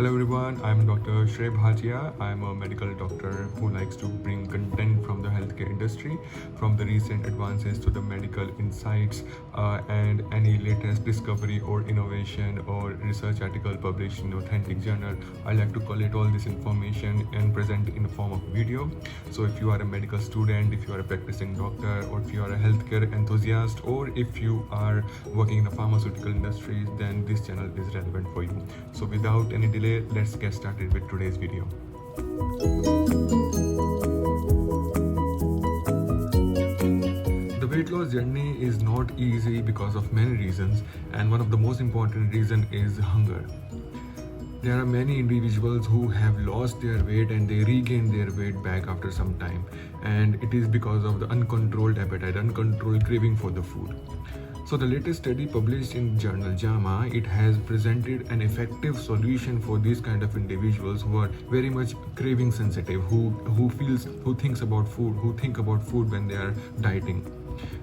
Hello everyone, I'm Dr. Shrey Bhatia. I'm a medical doctor who likes to bring content from the healthcare industry, from the recent advances to the medical insights and any latest discovery or innovation or research article published in authentic journal. I like to collate all this information and present in the form of video. So if you are a medical student, if you are a practicing doctor, or if you are a healthcare enthusiast, or if you are working in the pharmaceutical industry, then this channel is relevant for you. So without any delay, let's get started with today's video. The weight loss journey is not easy because of many reasons, and one of the most important reason is hunger. There are many individuals who have lost their weight and they regain their weight back after some time, and it is because of the uncontrolled appetite, uncontrolled craving for the food. So the latest study published in journal JAMA, it has presented an effective solution for these kind of individuals who are very much craving sensitive, who thinks about food when they are dieting.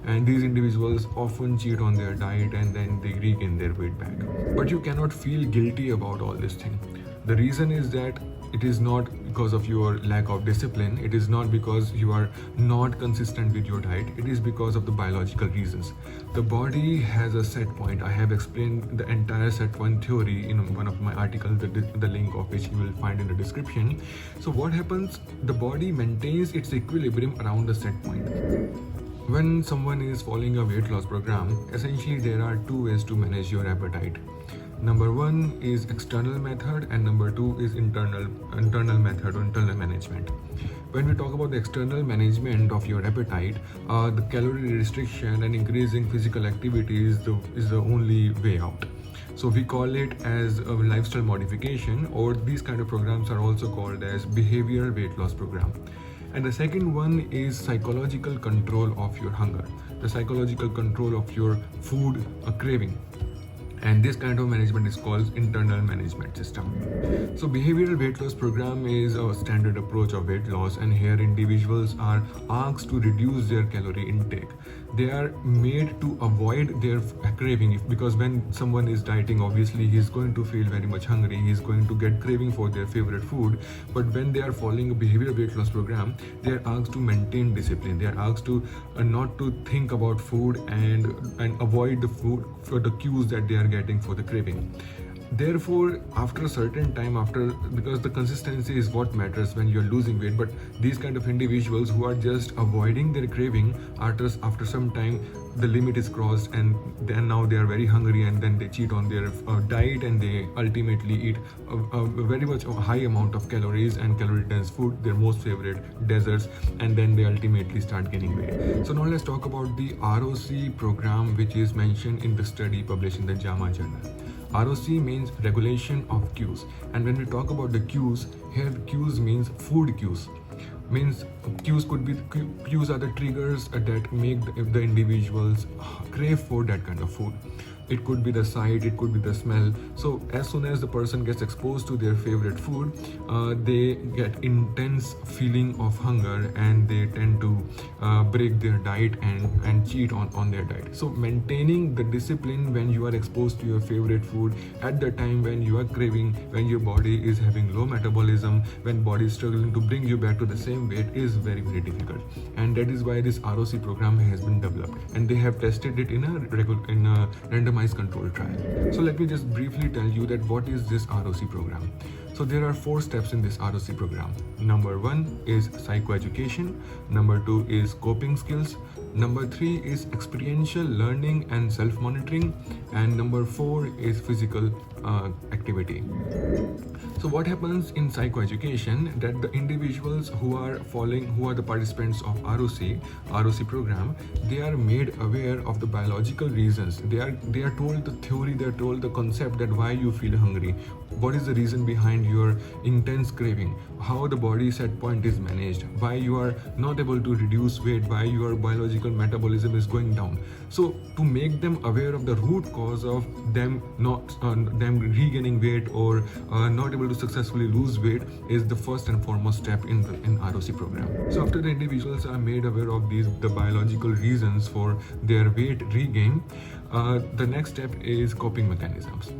And these individuals often cheat on their diet and then they regain their weight back. But you cannot feel guilty about all this thing. The reason is that it is not because of your lack of discipline, it is not because you are not consistent with your diet, it is because of the biological reasons. The body has a set point. I have explained the entire set point theory in one of my articles, the link of which you will find in the description. So what happens, the body maintains its equilibrium around the set point. When someone is following a weight loss program, essentially there are two ways to manage your appetite. Number one is external method and number two is internal method or internal management. When we talk about the external management of your appetite, the calorie restriction and increasing physical activity is the only way out. So we call it as a lifestyle modification, or these kind of programs are also called as behavioral weight loss program. And the second one is psychological control of your hunger, the psychological control of your food craving. And this kind of management is called internal management system. So behavioral weight loss program is a standard approach of weight loss, and here individuals are asked to reduce their calorie intake. They are made to avoid their craving, because when someone is dieting, obviously he is going to feel very much hungry, he is going to get craving for their favorite food. But when they are following a behavioral weight loss program, they are asked to maintain discipline. They are asked to not to think about food and avoid the food for the cues that they are getting for the craving. Therefore, after a certain time, because the consistency is what matters when you're losing weight, but these kind of individuals who are just avoiding their craving, after some time the limit is crossed, and then now they are very hungry, and then they cheat on their diet, and they ultimately eat a very much a high amount of calories and calorie dense food, their most favorite desserts, and then they ultimately start gaining weight. So now let's talk about the ROC program, which is mentioned in the study published in the JAMA journal. ROC means regulation of cues, and when we talk about the cues, here cues means food cues. Means cues are the triggers that make the individuals crave for that kind of food. It could be the sight, it could be the smell. So as soon as the person gets exposed to their favorite food, they get intense feeling of hunger, and they tend to break their diet and cheat on their diet. So maintaining the discipline when you are exposed to your favorite food at the time when you are craving, when your body is having low metabolism, when body is struggling to bring you back to the same weight, is very, very difficult. And that is why this ROC program has been developed, and they have tested it in a randomized control trial. So let me just briefly tell you that what is this ROC program. So there are 4 steps in this ROC program. Number 1 is psychoeducation, number 2 is coping skills, number 3 is experiential learning and self-monitoring, and number 4 is physical activity. So what happens in psychoeducation, that the individuals who are the participants of ROC program, they are made aware of the biological reasons. They are told the theory, they are told the concept that why you feel hungry, what is the reason behind your intense craving, how the body set point is managed, why you are not able to reduce weight, why your biological metabolism is going down. So to make them aware of the root cause of them regaining weight or not able to successfully lose weight is the first and foremost step in ROC program. So after the individuals are made aware of the biological reasons for their weight regain, the next step is coping mechanisms.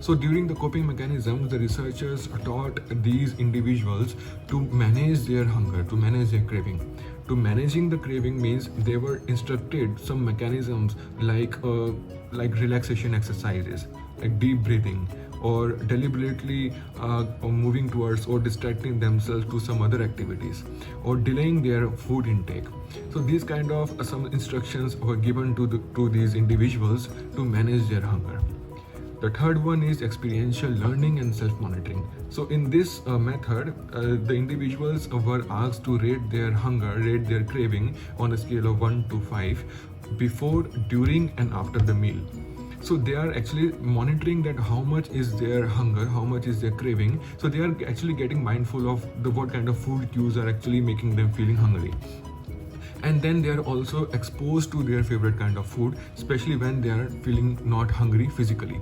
So during the coping mechanisms, the researchers taught these individuals to manage their hunger, to manage their craving. To managing the craving means they were instructed some mechanisms like relaxation exercises, like deep breathing, or deliberately moving towards or distracting themselves to some other activities, or delaying their food intake. So these kind of some instructions were given to these individuals to manage their hunger. The third one is experiential learning and self-monitoring. So in this method, the individuals were asked to rate their hunger, rate their craving on a scale of 1 to 5 before, during and after the meal. So they are actually monitoring that how much is their hunger, how much is their craving. So they are actually getting mindful of what kind of food cues are actually making them feeling hungry. And then they are also exposed to their favorite kind of food, especially when they are feeling not hungry physically.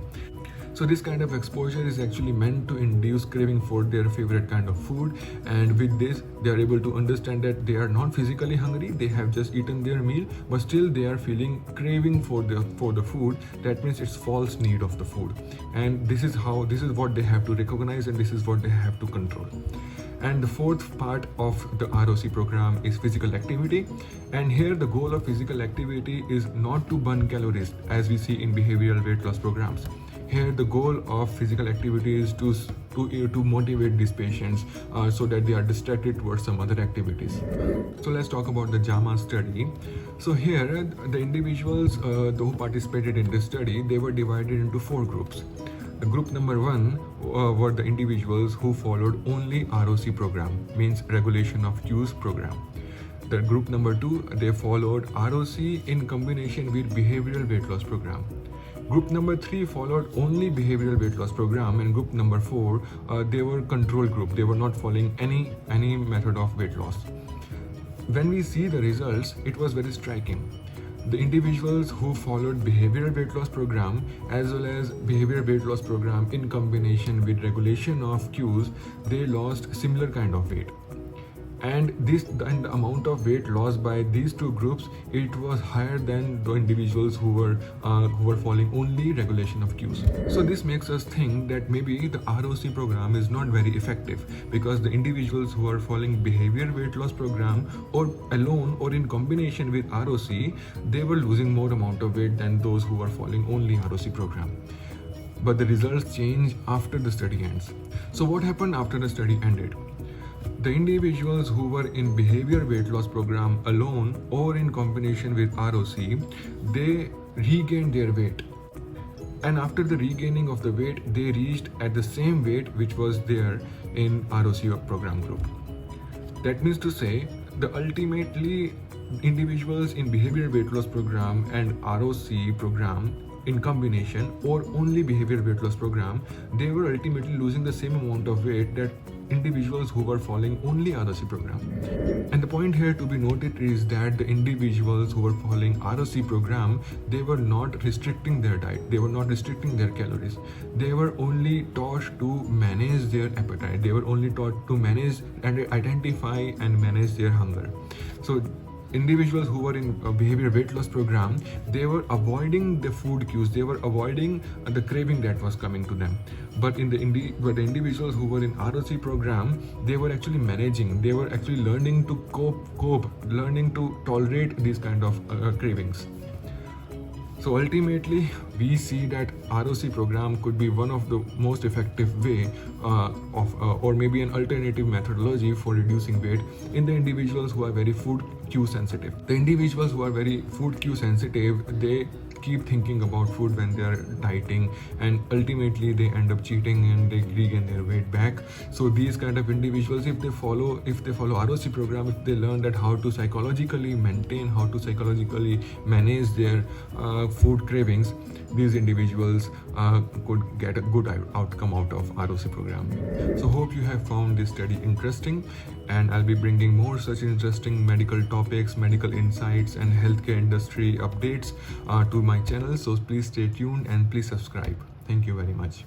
So this kind of exposure is actually meant to induce craving for their favorite kind of food, and with this they are able to understand that they are not physically hungry, they have just eaten their meal, but still they are feeling craving for the food. That means it's false need of the food, and this is what they have to recognize, and this is what they have to control. And the fourth part of the ROC program is physical activity. And here the goal of physical activity is not to burn calories as we see in behavioral weight loss programs. Here the goal of physical activity is to motivate these patients so that they are distracted towards some other activities. So let's talk about the JAMA study. So here the individuals who participated in this study, they were divided into 4 groups. The group number 1 were the individuals who followed only ROC program, means regulation of cues program. The group number 2, they followed ROC in combination with behavioral weight loss program. Group number 3 followed only behavioral weight loss program, and group number 4, they were control group. They were not following any method of weight loss. When we see the results, it was very striking. The individuals who followed behavioral weight loss program as well as behavioral weight loss program in combination with regulation of cues, they lost similar kind of weight. And the amount of weight lost by these 2 groups, it was higher than the individuals who were following only regulation of cues. So this makes us think that maybe the ROC program is not very effective, because the individuals who are following behavior weight loss program or alone or in combination with ROC, they were losing more amount of weight than those who are following only ROC program. But the results change after the study ends. So what happened after the study ended? The individuals who were in behavior weight loss program alone or in combination with ROC, they regained their weight. And after the regaining of the weight, they reached at the same weight which was there in ROC program group. That means to say, the ultimately individuals in behavior weight loss program and ROC program in combination or only behavior weight loss program, they were ultimately losing the same amount of weight that individuals who were following only ROC program. And the point here to be noted is that the individuals who were following ROC program, they were not restricting their diet, they were not restricting their calories. They were only taught to manage their appetite, they were only taught to manage and identify and manage their hunger. So individuals who were in a behavior weight loss program, they were avoiding the food cues, they were avoiding the craving that was coming to them. But the individuals who were in ROC program, they were actually managing, they were actually learning to cope, learning to tolerate these kind of cravings. So ultimately, we see that ROC program could be one of the most effective way or maybe an alternative methodology for reducing weight in the individuals who are very food cue sensitive. The individuals who are very food cue sensitive, they keep thinking about food when they are dieting, and ultimately they end up cheating and they regain their weight back. So these kind of individuals, if they follow ROC program, if they learn that how to psychologically maintain, how to psychologically manage their food cravings, these individuals could get a good outcome out of ROC program. So hope you have found this study interesting, and I'll be bringing more such interesting medical topics, medical insights and healthcare industry updates to my channel. So please stay tuned and please subscribe. Thank you very much.